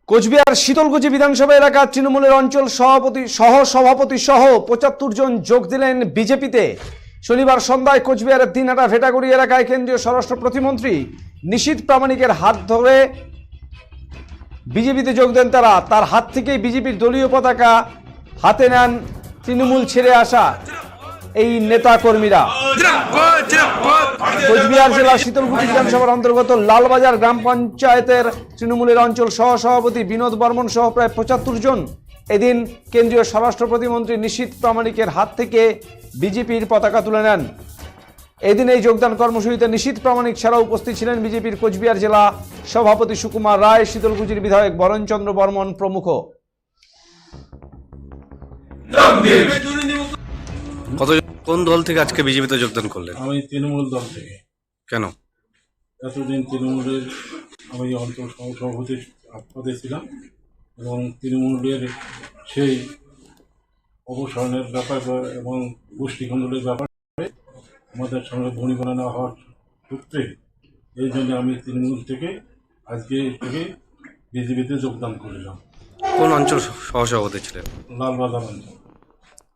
কোচবিহার শীতলকুচি বিধানসভা এলাকার তৃণমূলের অঞ্চল সভাপতি সহ ৭৫ জন যোগ দিলেন বিজেপিতে। শনিবার সন্ধ্যায় কোচবিহারের দিনহাটা ভেটাগুড়ি এলাকায় কেন্দ্রীয় স্বরাষ্ট্র প্রতিমন্ত্রী নিশীথ প্রামাণিকের হাত ধরে বিজেপিতে যোগ দেন তারা। তার হাত থেকেই বিজেপির দলীয় পতাকা হাতে নেন তৃণমূল ছেড়ে আসা এই নেতা কর্মীরা। কোচবিহার জেলা শীতলকুচি বিধানসভার অন্তর্গত লালবাজার গ্রাম পঞ্চায়েতের তৃণমূলের অঞ্চল সহসভাপতি বিনোদ বর্মন সহ প্রায় ৭৫ জন এদিন কেন্দ্রীয় স্বরাষ্ট্র প্রতিমন্ত্রী নিশীথ প্রামাণিকের হাত থেকে বিজেপির পতাকা তুলে নেন। এদিন এই যোগদান কর্মসূচিতে নিশীথ প্রামাণিক ছাড়াও উপস্থিত ছিলেন বিজেপির কোচবিহার জেলা সভাপতি সুকুমার রায়, শীতলকুচির বিধায়ক বরণচন্দ্র বর্মন প্রমুখ। কোন দল থেকে আজকে বিজেপিতে যোগদান করলেন? আমি তৃণমূল দল থেকে। কেন? এতদিন তৃণমূলের আমি অঞ্চল সভাপতি পদে ছিলাম এবং তৃণমূলের সেই অবসানের ব্যাপার এবং গোষ্ঠীখণ্ডলের ব্যাপারে আমাদের সঙ্গে বনিবনা না হওয়ার সূত্রে এই জন্য আমি তৃণমূল থেকে আজকে বিজেপিতে যোগদান করলাম। কোন অঞ্চল সহসভাপতি ছিলেন? লালবাজার অঞ্চল।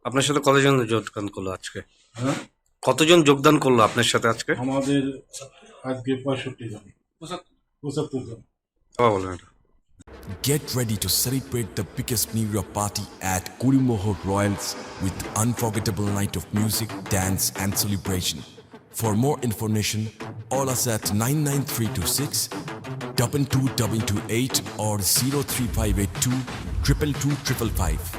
আপনার সাথে কতজন যোগদান করলো আজকে? হ্যাঁ, কতজন যোগদান করলো আপনার সাথে আজকে? আমাদের আজকে 65 জন, 75 জন। বলেন এটা। Get ready to celebrate the biggest New Year party at Kurimoho Royals with unforgettable night of music, dance and celebration. For more information, call us at 99326 22228 or 03582 222 555.